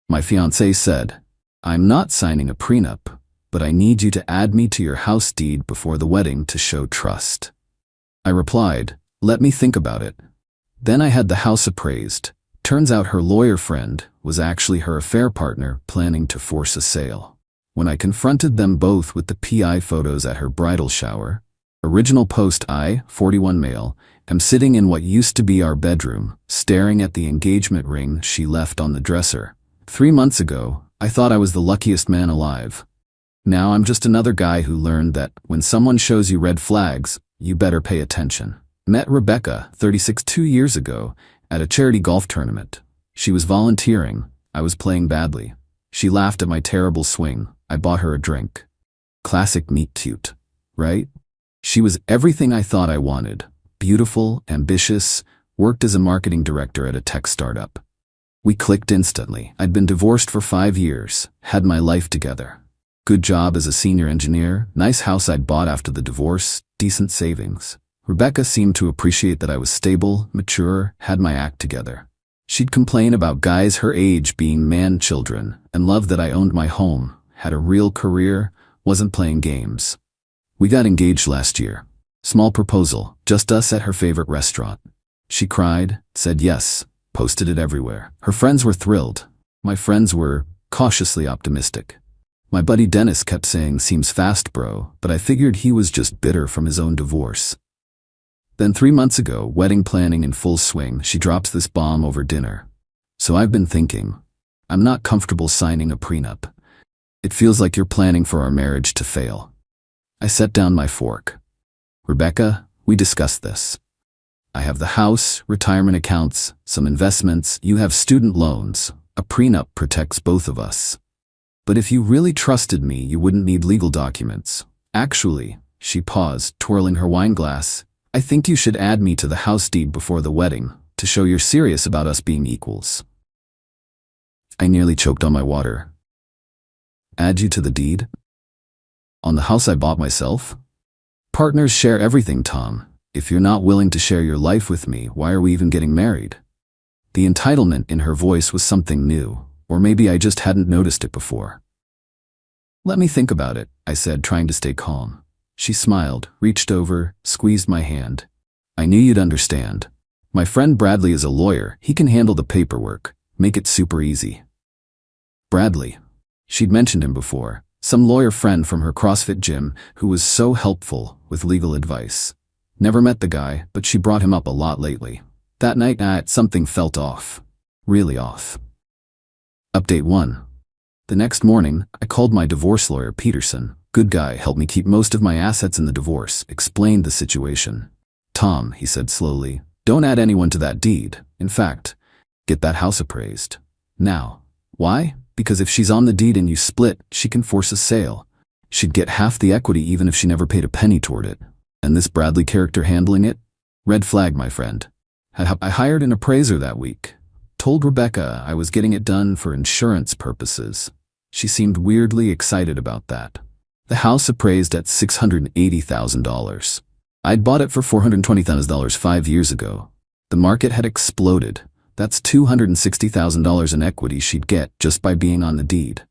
My fiancée said, "I'm not signing a prenup, but I need you to add me to your house deed before the wedding to show trust." I replied, "Let me think about it." Then I had the house appraised. Turns out her lawyer friend was actually her affair partner planning to force a sale. When I confronted them both with the PI photos at her bridal shower, original post I, 41 male, am sitting in what used to be our bedroom, staring at the engagement ring she left on the dresser. 3 months ago, I thought I was the luckiest man alive. Now I'm just another guy who learned that when someone shows you red flags, you better pay attention. Met Rebecca, 36, 2 years ago, at a charity golf tournament. She was volunteering. I was playing badly. She laughed at my terrible swing. I bought her a drink. Classic meet cute, right? She was everything I thought I wanted. Beautiful, ambitious, worked as a marketing director at a tech startup. We clicked instantly. I'd been divorced for 5 years, had my life together. Good job as a senior engineer, nice house I'd bought after the divorce, decent savings. Rebecca seemed to appreciate that I was stable, mature, had my act together. She'd complain about guys her age being man-children, and loved that I owned my home, had a real career, wasn't playing games. We got engaged last year. Small proposal, just us at her favorite restaurant. She cried, said yes, posted it everywhere. Her friends were thrilled. My friends were cautiously optimistic. My buddy Dennis kept saying, "Seems fast, bro," but I figured he was just bitter from his own divorce. Then 3 months ago, wedding planning in full swing, she drops this bomb over dinner. So I've been thinking, I'm not comfortable signing a prenup. It feels like you're planning for our marriage to fail. I set down my fork. Rebecca, we discussed this. I have the house, retirement accounts, some investments, you have student loans. A prenup protects both of us. But if you really trusted me, you wouldn't need legal documents. Actually, she paused, twirling her wine glass, I think you should add me to the house deed before the wedding, to show you're serious about us being equals. I nearly choked on my water. Add you to the deed? On the house I bought myself? Partners share everything, Tom. If you're not willing to share your life with me, why are we even getting married? The entitlement in her voice was something new, or maybe I just hadn't noticed it before. Let me think about it, I said, trying to stay calm. She smiled, reached over, squeezed my hand. I knew you'd understand. My friend Bradley is a lawyer. He can handle the paperwork, make it super easy. Bradley. She'd mentioned him before. Some lawyer friend from her CrossFit gym who was so helpful with legal advice. Never met the guy, but she brought him up a lot lately. That night, something felt off. Really off. Update 1. The next morning, I called my divorce lawyer, Peterson. Good guy, helped me keep most of my assets in the divorce, explained the situation. Tom, he said slowly, don't add anyone to that deed. In fact, get that house appraised. Now. Why? Because if she's on the deed and you split, she can force a sale. She'd get half the equity even if she never paid a penny toward it. And this Bradley character handling it? Red flag, my friend. I hired an appraiser that week. Told Rebecca I was getting it done for insurance purposes. She seemed weirdly excited about that. The house appraised at $680,000. I'd bought it for $420,000 5 years ago. The market had exploded. That's $260,000 in equity she'd get just by being on the deed.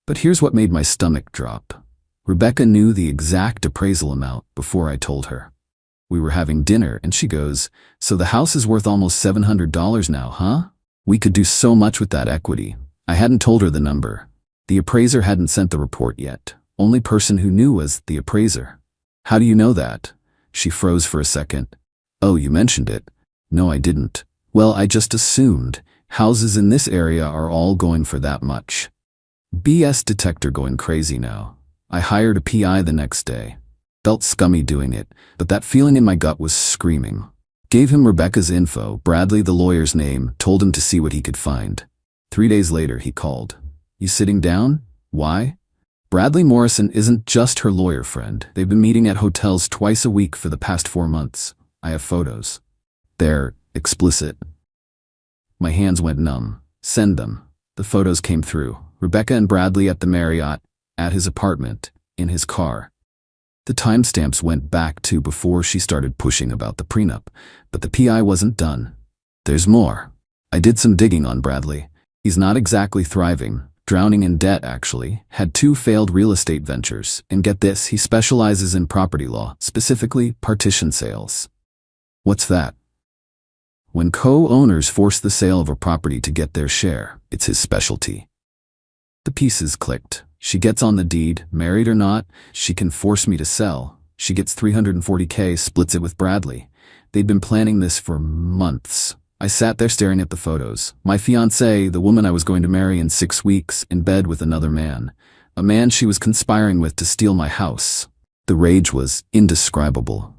But here's what made my stomach drop. Rebecca knew the exact appraisal amount before I told her. We were having dinner and she goes, "So the house is worth almost $700 now, huh? We could do so much with that equity." I hadn't told her the number. The appraiser hadn't sent the report yet. Only person who knew was the appraiser. How do you know that? She froze for a second. Oh, you mentioned it. No, I didn't. Well, I just assumed. Houses in this area are all going for that much. BS detector going crazy now. I hired a PI the next day. Felt scummy doing it, but that feeling in my gut was screaming. Gave him Rebecca's info, Bradley the lawyer's name, told him to see what he could find. 3 days later, he called. You sitting down? Why? Bradley Morrison isn't just her lawyer friend. They've been meeting at hotels twice a week for the past 4 months. I have photos. They're explicit. My hands went numb. Send them. The photos came through. Rebecca and Bradley at the Marriott, at his apartment, in his car. The timestamps went back to before she started pushing about the prenup, but the PI wasn't done. There's more. I did some digging on Bradley. He's not exactly thriving, drowning in debt actually, had 2 failed real estate ventures, and get this, he specializes in property law, specifically partition sales. What's that? When co-owners force the sale of a property to get their share, it's his specialty. The pieces clicked. She gets on the deed, married or not, she can force me to sell. She gets $340K, splits it with Bradley. They'd been planning this for months. I sat there staring at the photos. My fiancée, the woman I was going to marry in 6 weeks, in bed with another man. A man she was conspiring with to steal my house. The rage was indescribable.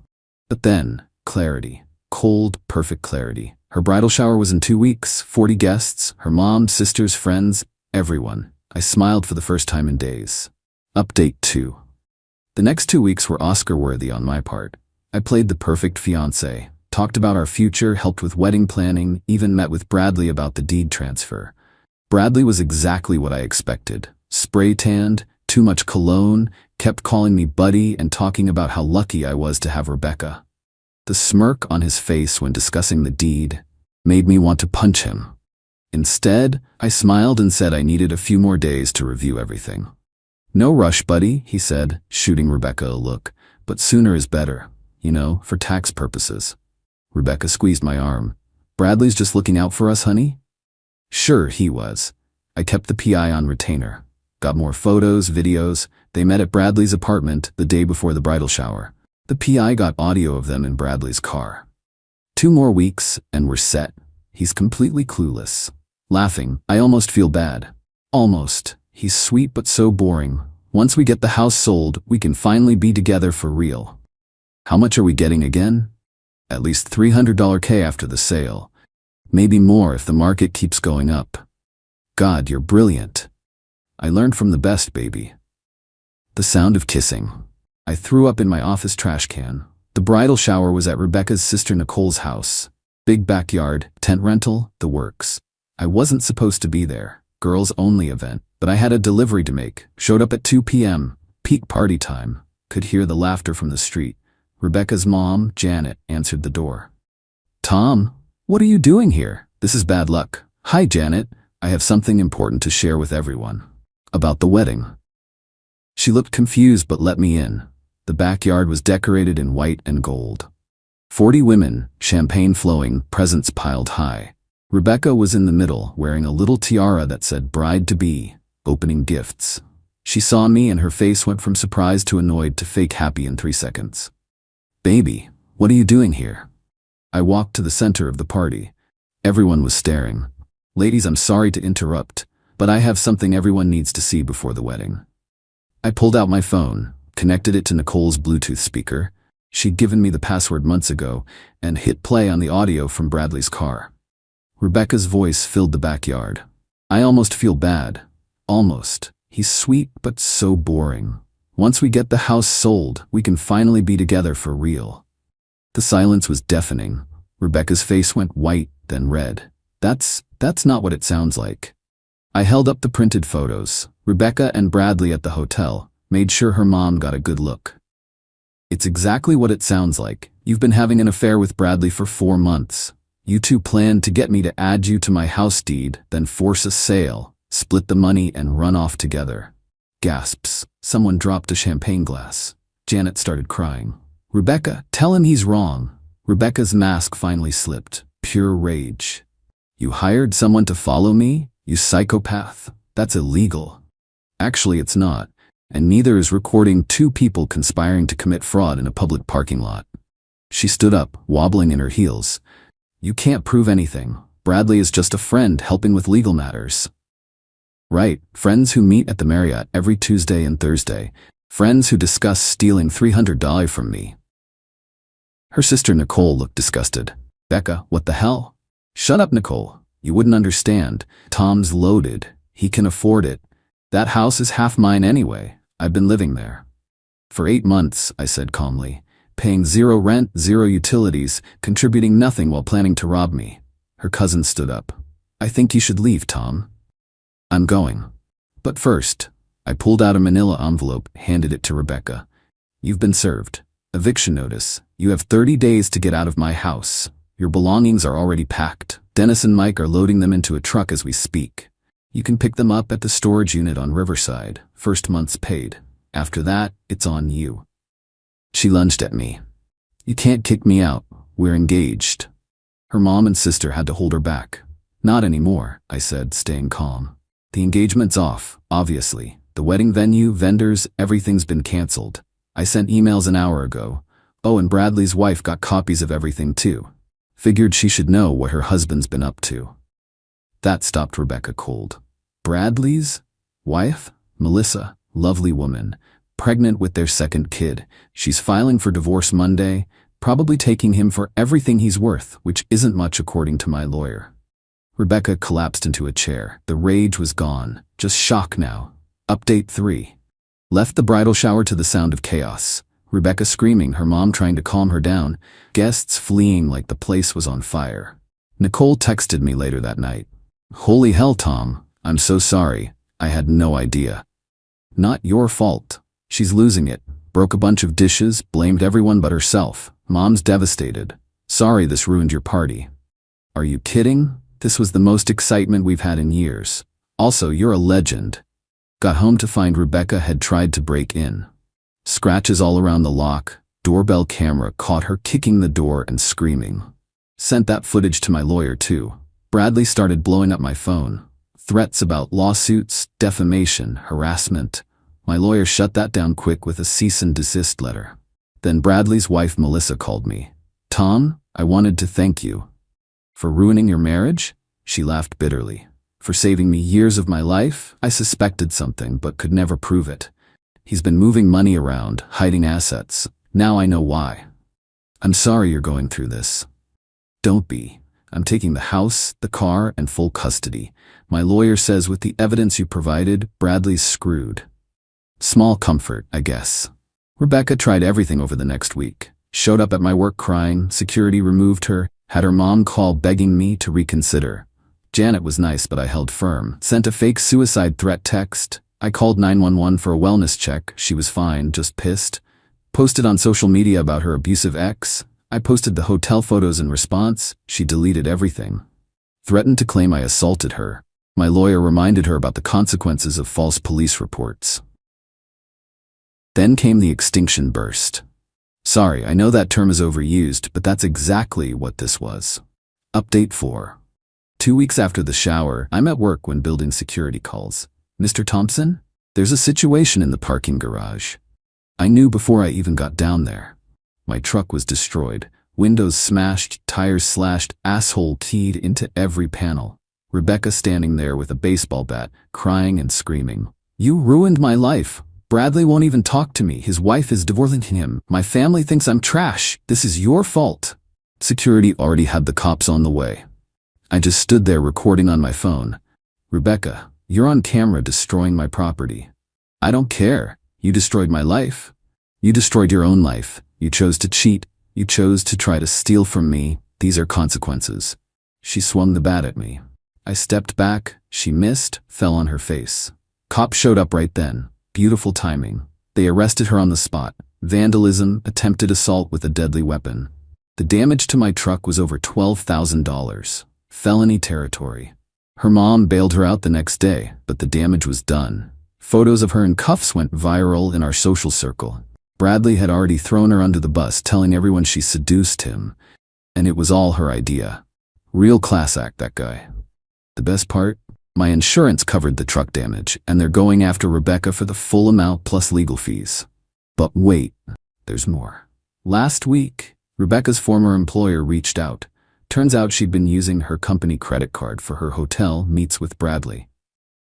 But then, clarity. Cold, perfect clarity. Her bridal shower was in 2 weeks, 40 guests, her mom, sisters, friends, everyone. I smiled for the first time in days. Update 2. The next 2 weeks were Oscar-worthy on my part. I played the perfect fiancé, talked about our future, helped with wedding planning, even met with Bradley about the deed transfer. Bradley was exactly what I expected. Spray-tanned, too much cologne, kept calling me buddy and talking about how lucky I was to have Rebecca. The smirk on his face when discussing the deed made me want to punch him. Instead, I smiled and said I needed a few more days to review everything. No rush, buddy, he said, shooting Rebecca a look, but sooner is better, for tax purposes. Rebecca squeezed my arm. Bradley's just looking out for us, honey? Sure, he was. I kept the PI on retainer. Got more photos, videos. They met at Bradley's apartment the day before the bridal shower. The PI got audio of them in Bradley's car. 2 more weeks, and we're set. He's completely clueless. Laughing, I almost feel bad. Almost. He's sweet but so boring. Once we get the house sold, we can finally be together for real. How much are we getting again? At least $300K after the sale. Maybe more if the market keeps going up. God, you're brilliant. I learned from the best, baby. The sound of kissing. I threw up in my office trash can. The bridal shower was at Rebecca's sister Nicole's house. Big backyard, tent rental, the works. I wasn't supposed to be there. Girls only event. But I had a delivery to make. Showed up at 2 p.m. Peak party time. Could hear the laughter from the street. Rebecca's mom, Janet, answered the door. Tom, what are you doing here? This is bad luck. Hi, Janet. I have something important to share with everyone. About the wedding. She looked confused but let me in. The backyard was decorated in white and gold. 40 women, champagne flowing, presents piled high. Rebecca was in the middle, wearing a little tiara that said bride-to-be, opening gifts. She saw me and her face went from surprised to annoyed to fake happy in 3 seconds. Baby, what are you doing here? I walked to the center of the party. Everyone was staring. Ladies, I'm sorry to interrupt, but I have something everyone needs to see before the wedding. I pulled out my phone, connected it to Nicole's Bluetooth speaker. She'd given me the password months ago, and hit play on the audio from Bradley's car. Rebecca's voice filled the backyard. I almost feel bad. Almost. He's sweet but so boring. Once we get the house sold, we can finally be together for real. The silence was deafening. Rebecca's face went white, then red. That's not what it sounds like. I held up the printed photos. Rebecca and Bradley at the hotel. Made sure her mom got a good look. It's exactly what it sounds like. You've been having an affair with Bradley for 4 months. You two planned to get me to add you to my house deed, then force a sale, split the money and run off together. Gasps. Someone dropped a champagne glass. Janet started crying. Rebecca, tell him he's wrong. Rebecca's mask finally slipped. Pure rage. You hired someone to follow me? You psychopath. That's illegal. Actually, it's not. And neither is recording 2 people conspiring to commit fraud in a public parking lot. She stood up, wobbling in her heels. You can't prove anything. Bradley is just a friend helping with legal matters. Right, friends who meet at the Marriott every Tuesday and Thursday. Friends who discuss stealing $300 from me. Her sister Nicole looked disgusted. Becca, what the hell? Shut up, Nicole. You wouldn't understand. Tom's loaded. He can afford it. That house is half mine anyway. I've been living there. For 8 months, I said calmly. Paying 0 rent, 0 utilities, contributing nothing while planning to rob me. Her cousin stood up. I think you should leave, Tom. I'm going. But first, I pulled out a manila envelope, handed it to Rebecca. You've been served. Eviction notice. You have 30 days to get out of my house. Your belongings are already packed. Dennis and Mike are loading them into a truck as we speak. You can pick them up at the storage unit on Riverside. First month's paid. After that, it's on you. She lunged at me. You can't kick me out. We're engaged. Her mom and sister had to hold her back. Not anymore, I said, staying calm. The engagement's off, obviously. The wedding venue, vendors, everything's been canceled. I sent emails an hour ago. Oh, and Bradley's wife got copies of everything too. Figured she should know what her husband's been up to. That stopped Rebecca cold. Bradley's wife? Melissa, lovely woman, pregnant with their second kid. She's filing for divorce Monday, probably taking him for everything he's worth, which isn't much according to my lawyer. Rebecca collapsed into a chair. The rage was gone. Just shock now. Update 3. Left the bridal shower to the sound of chaos. Rebecca screaming, her mom trying to calm her down, guests fleeing like the place was on fire. Nicole texted me later that night. Holy hell, Tom. I'm so sorry. I had no idea. Not your fault. She's losing it. Broke a bunch of dishes, blamed everyone but herself. Mom's devastated. Sorry this ruined your party. Are you kidding? This was the most excitement we've had in years. Also, you're a legend. Got home to find Rebecca had tried to break in. Scratches all around the lock. Doorbell camera caught her kicking the door and screaming. Sent that footage to my lawyer too. Bradley started blowing up my phone. Threats about lawsuits, defamation, harassment. My lawyer shut that down quick with a cease and desist letter. Then Bradley's wife Melissa called me. Tom, I wanted to thank you. For ruining your marriage? She laughed bitterly. For saving me years of my life? I suspected something but could never prove it. He's been moving money around, hiding assets. Now I know why. I'm sorry you're going through this. Don't be. I'm taking the house, the car, and full custody. My lawyer says with the evidence you provided, Bradley's screwed. Small comfort, I guess. Rebecca tried everything over the next week. Showed up at my work crying, security removed her, had her mom call begging me to reconsider. Janet was nice but I held firm. Sent a fake suicide threat text. I called 911 for a wellness check. She was fine, just pissed. Posted on social media about her abusive ex. I posted the hotel photos in response. She deleted everything. Threatened to claim I assaulted her. My lawyer reminded her about the consequences of false police reports. Then came the extinction burst. Sorry, I know that term is overused, but that's exactly what this was. Update 4. 2 weeks after the shower, I'm at work when building security calls. Mr. Thompson? There's a situation in the parking garage. I knew before I even got down there. My truck was destroyed. Windows smashed, tires slashed, asshole keyed into every panel. Rebecca standing there with a baseball bat, crying and screaming. You ruined my life. Bradley won't even talk to me. His wife is divorcing him. My family thinks I'm trash. This is your fault. Security already had the cops on the way. I just stood there recording on my phone. Rebecca, you're on camera destroying my property. I don't care. You destroyed my life. You destroyed your own life. You chose to cheat. You chose to try to steal from me. These are consequences. She swung the bat at me. I stepped back. She missed, fell on her face. Cops showed up right then. Beautiful timing. They arrested her on the spot. Vandalism, attempted assault with a deadly weapon. The damage to my truck was over $12,000. Felony territory. Her mom bailed her out the next day, but the damage was done. Photos of her in cuffs went viral in our social circle. Bradley had already thrown her under the bus, telling everyone she seduced him. And it was all her idea. Real class act, that guy. The best part? My insurance covered the truck damage, and they're going after Rebecca for the full amount plus legal fees. But wait, there's more. Last week, Rebecca's former employer reached out. Turns out she'd been using her company credit card for her hotel meets with Bradley.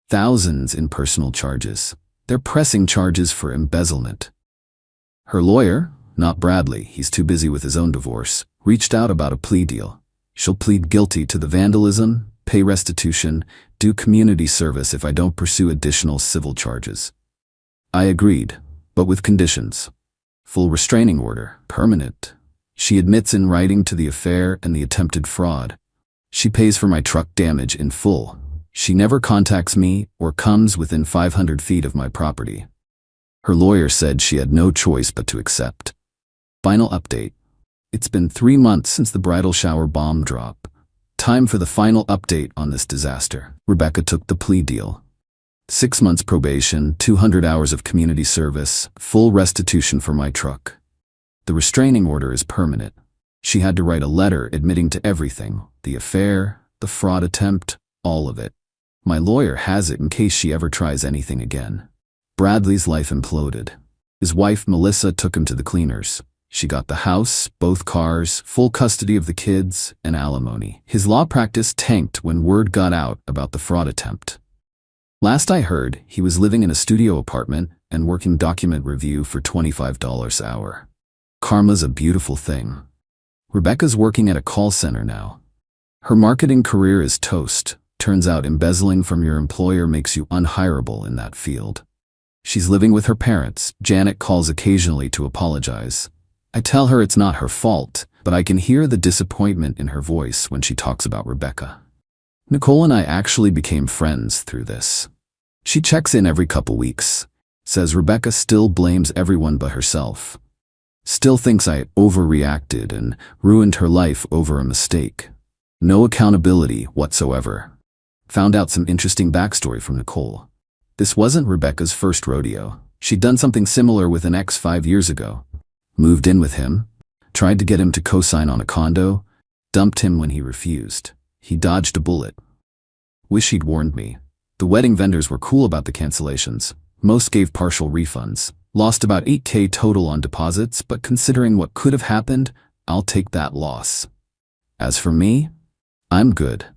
Thousands in personal charges. They're pressing charges for embezzlement. Her lawyer, not Bradley, he's too busy with his own divorce, reached out about a plea deal. She'll plead guilty to the vandalism, pay restitution, do community service if I don't pursue additional civil charges. I agreed, but with conditions. Full restraining order, permanent. She admits in writing to the affair and the attempted fraud. She pays for my truck damage in full. She never contacts me or comes within 500 feet of my property. Her lawyer said she had no choice but to accept. Final update. It's been 3 months since the bridal shower bomb drop. Time for the final update on this disaster. Rebecca took the plea deal. 6 months probation, 200 hours of community service, full restitution for my truck. The restraining order is permanent. She had to write a letter admitting to everything, the affair, the fraud attempt, all of it. My lawyer has it in case she ever tries anything again. Bradley's life imploded. His wife, Melissa, took him to the cleaners. She got the house, both cars, full custody of the kids, and alimony. His law practice tanked when word got out about the fraud attempt. Last I heard, he was living in a studio apartment and working document review for $25 an hour. Karma's a beautiful thing. Rebecca's working at a call center now. Her marketing career is toast. Turns out embezzling from your employer makes you unhireable in that field. She's living with her parents. Janet calls occasionally to apologize. I tell her it's not her fault, but I can hear the disappointment in her voice when she talks about Rebecca. Nicole and I actually became friends through this. She checks in every couple weeks, says Rebecca still blames everyone but herself. Still thinks I overreacted and ruined her life over a mistake. No accountability whatsoever. Found out some interesting backstory from Nicole. This wasn't Rebecca's first rodeo. She'd done something similar with an ex 5 years ago. Moved in with him, tried to get him to co-sign on a condo, dumped him when he refused. He dodged a bullet. Wish he'd warned me. The wedding vendors were cool about the cancellations. Most gave partial refunds. Lost about $8,000 total on deposits, but considering what could have happened, I'll take that loss. As for me, I'm good.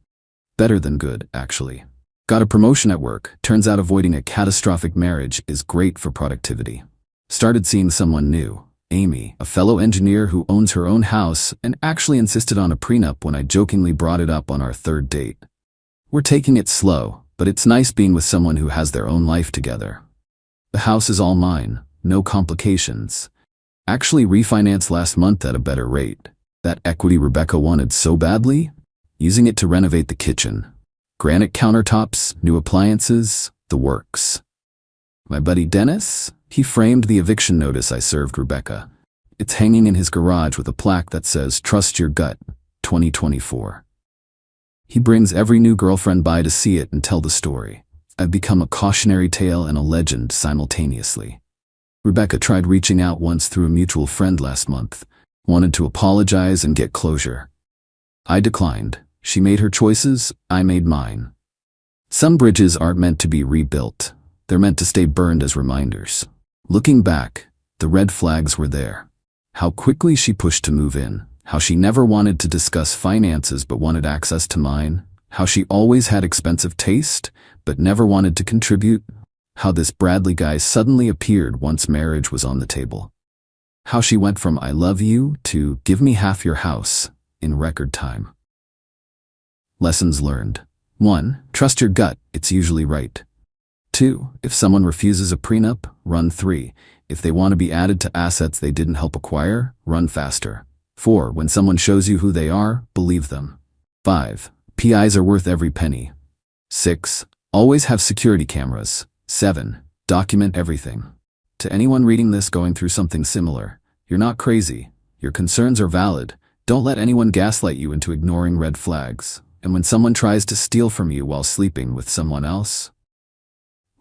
Better than good, actually. Got a promotion at work. Turns out avoiding a catastrophic marriage is great for productivity. Started seeing someone new. Amy, a fellow engineer who owns her own house and actually insisted on a prenup when I jokingly brought it up on our 3rd date. We're taking it slow, but it's nice being with someone who has their own life together. The house is all mine, no complications. Actually refinanced last month at a better rate. That equity Rebecca wanted so badly? Using it to renovate the kitchen. Granite countertops, new appliances, the works. My buddy Dennis? He framed the eviction notice I served Rebecca. It's hanging in his garage with a plaque that says, "Trust your gut, 2024. He brings every new girlfriend by to see it and tell the story. I've become a cautionary tale and a legend simultaneously. Rebecca tried reaching out once through a mutual friend last month. Wanted to apologize and get closure. I declined. She made her choices, I made mine. Some bridges aren't meant to be rebuilt. They're meant to stay burned as reminders. Looking back, the red flags were there. How quickly she pushed to move in. How she never wanted to discuss finances but wanted access to mine. How she always had expensive taste but never wanted to contribute. How this Bradley guy suddenly appeared once marriage was on the table. How she went from "I love you" to "give me half your house" in record time. Lessons learned. 1. Trust your gut, it's usually right. 2. If someone refuses a prenup, run. 3. If they want to be added to assets they didn't help acquire, run faster. 4. When someone shows you who they are, believe them. 5. PIs are worth every penny. 6. Always have security cameras. 7. Document everything. To anyone reading this going through something similar, you're not crazy. Your concerns are valid. Don't let anyone gaslight you into ignoring red flags. And when someone tries to steal from you while sleeping with someone else,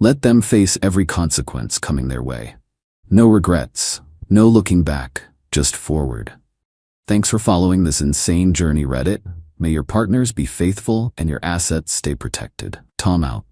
let them face every consequence coming their way. No regrets, no looking back, just forward. Thanks for following this insane journey, Reddit. May your partners be faithful and your assets stay protected. Tom out.